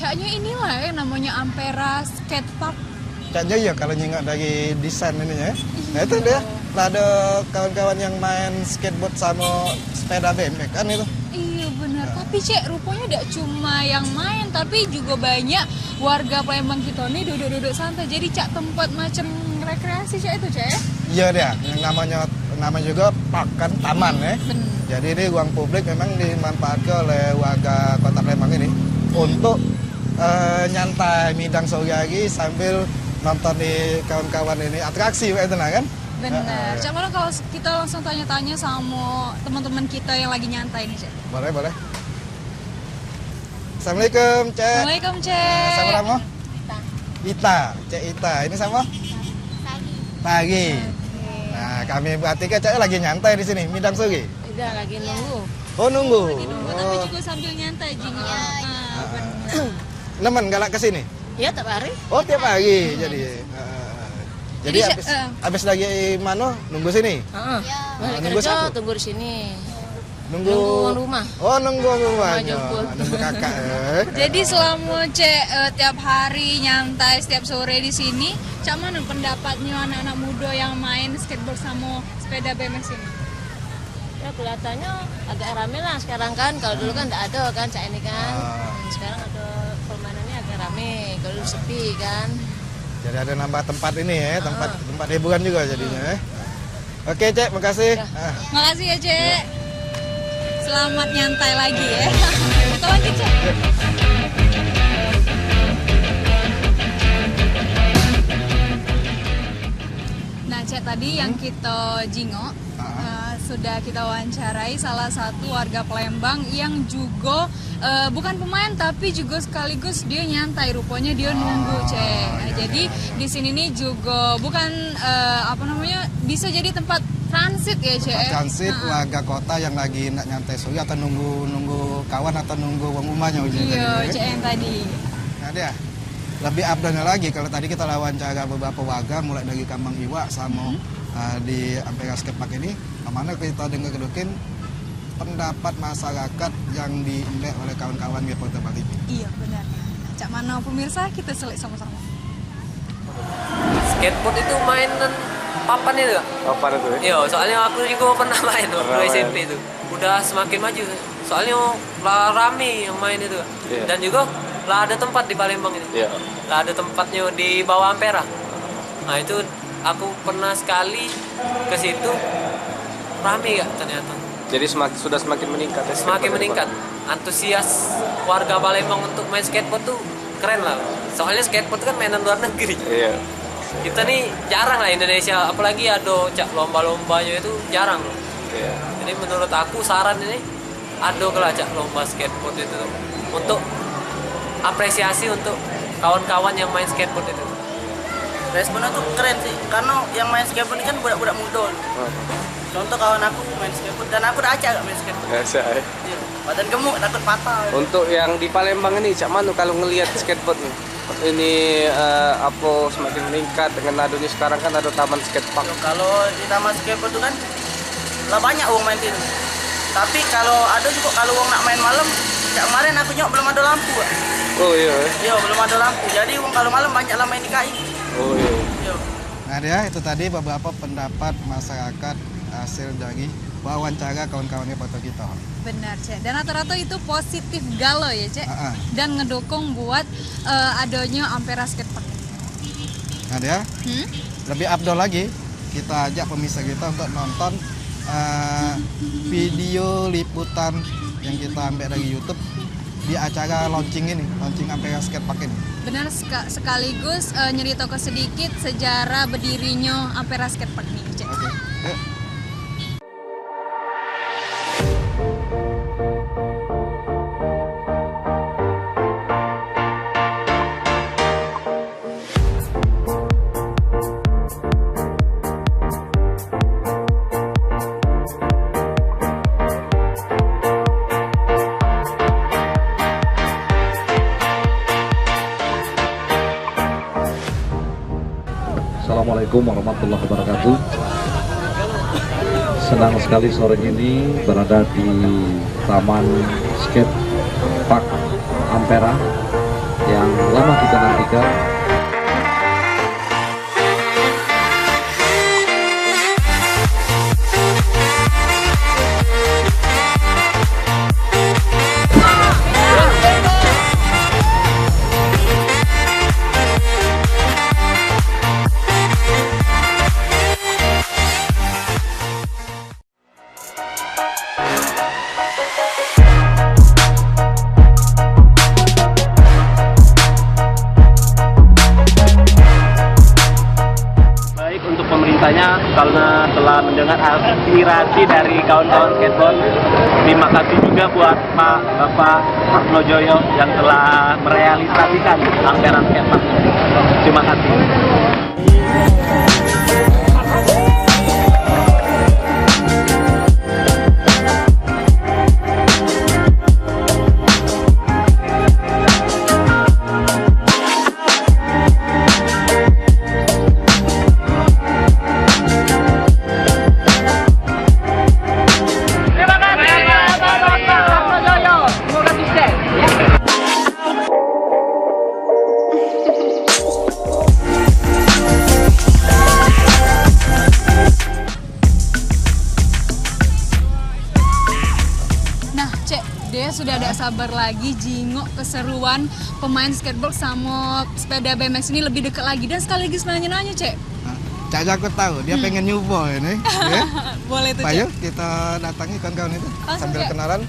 Caknya inilah yang namanya Ampera Skatepark. Caknya ya kalau nyingok dari desain ininya. Nah itu dia. Lah ada kawan-kawan yang main skateboard sama sepeda BMX kan itu. Iya benar. Tapi Cek, rupanya tidak cuma yang main, tapi juga banyak warga Palembang kita nih duduk-duduk santai. Jadi Cak tempat macam rekreasi Cak itu Cak ya? Iya dia, yang nama juga park kan, taman ya. Benar. Jadi ini ruang publik memang dimanfaatkan oleh warga Kota Palembang ini untuk nyantai midang sore hari sambil nonton di kawan-kawan ini atraksi itu nah kan. Benar. Cak, mana kalau kita langsung tanya-tanya sama teman-teman kita yang lagi nyantai nih Cak? Boleh. Assalamualaikum Cek. Assalamualaikum Cek. Sama nama? Ita. Cek Ita. Ini sama? Pagi. Nah kami berarti kan Cek lagi nyantai di sini midang sore. Udah lagi nunggu. Oh nunggu. Lagi nunggu tapi juga sambil nyantai Jing. Benar. Nemen galak ke sini? Ya tiap hari. Oh tiap hari jadi. Jadi habis lagi mana nunggu sini? Nunggu kerja tunggu di sini. Nunggu rumah. Oh nunggu rumah. Jemput. Nunggu kakak. Jadi selama Cek tiap hari nyantai setiap sore di sini, Cak mana pendapatnya anak-anak muda yang main skateboard sama sepeda BMX ini? Ya kelihatannya agak rame lah sekarang kan. Kalau dulu kan tidak ada kan Cak ini kan. Sekarang ada permainannya agak rame. Kalau dulu sepi kan. Jadi ada nambah tempat ini ya, tempat hiburan juga jadinya ya. Oke Cek, makasih. Makasih ya Cek. Selamat nyantai lagi ya. Kita lanjut Cek. Nah Cek, tadi yang kita jingok sudah kita wawancarai salah satu warga Palembang yang juga bukan pemain tapi juga sekaligus dia nyantai, rupanya dia nunggu Cek. Nah, jadi di sini nih juga bukan bisa jadi tempat transit ya Cek. Transit warga kota yang lagi nak nyantai sore atau nunggu kawan atau nunggu rumahnya Iya Cek yang tadi. Nah dia lebih update lagi kalau tadi kita wawancara beberapa warga mulai dari Kambang Iwa sama di Ampera Skatepark ini, mana kita dengar-dengarkan pendapat masyarakat yang diinlek oleh kawan-kawan di Porta Bali. Iya benar. Cak mana pemirsa kita selik sama-sama. Skateboard itu mainan papan itu? Papan itu ya? Iya, soalnya aku juga pernah main waktu SMP itu. Udah semakin maju. Soalnya lah rame yang main itu. Yeah. Dan juga lah ada tempat di Palembang ini. Iya. Lah ada tempatnya di bawah Ampera. Nah itu aku pernah sekali ke situ, rame ya ternyata. Jadi sudah semakin meningkat ya? Semakin meningkat. Antusias warga Palembang untuk main skateboard tuh keren lah. Soalnya skateboard kan mainan luar negeri. Iya. Kita nih jarang lah Indonesia, apalagi ada lomba-lombanya itu jarang loh. Iya. Jadi menurut aku saran ini ada lah lomba skateboard itu untuk apresiasi untuk kawan-kawan yang main skateboard itu. Responnya tuh keren sih, karena yang main skateboard ini kan budak-budak muda. Contoh kawan aku main skateboard dan aku udah acak gak main skateboard. Biasa ya. Iya. Badan gemuk, takut patah. Untuk yang di Palembang ini, Cak Manu kalau ngelihat skateboard nih, ini apa semakin meningkat dengan adanya sekarang kan ada taman skatepark. Kalau di taman skateboard tuh kan lah banyak uang main itu. Tapi kalau ada juga kalau uang nak main malam, kayak kemarin aku nyok belum ada lampu. Oh iya. Iya belum ada lampu. Jadi uang kalau malam banyak lah main di KI. Oh iya. Iya. Nah dia itu tadi beberapa pendapat masyarakat hasil dari wawancara kawan-kawannya foto kita. Benar Cek. Dan rata-rata itu positif galau ya Cek. Dan ngedukung buat adanya Ampera Skatepark. Nah dia lebih abdol lagi kita ajak pemirsa kita untuk nonton video liputan yang kita ambil dari YouTube di acara launching Ampera Skatepark ini. Benar sekaligus nyeritakan sedikit sejarah berdirinya Ampera Skatepark ini Cek. Oke. Yuk. Assalamualaikum warahmatullahi wabarakatuh. Senang sekali sore ini berada di Taman Skate Park Ampera yang lama kita nantikan. Baik untuk pemerintahnya karena telah mendengar aspirasi dari kawan-kawan skateboard. Terima kasih juga buat Bapak Nojoyo yang telah merealisasikan anggaran skatepark. Terima kasih. Nah, Cek, dia sudah ada sabar lagi jingok keseruan pemain skateboard sama sepeda BMX ini lebih dekat lagi dan sekaligus nanya-nanya, Cek. Nah, Cak aku tahu dia pengen nyoba ini. Ya. Boleh tuh, Pak, Cek. yuk kita datangi kawan-kawan itu Langsung, sambil Cek. kenalan.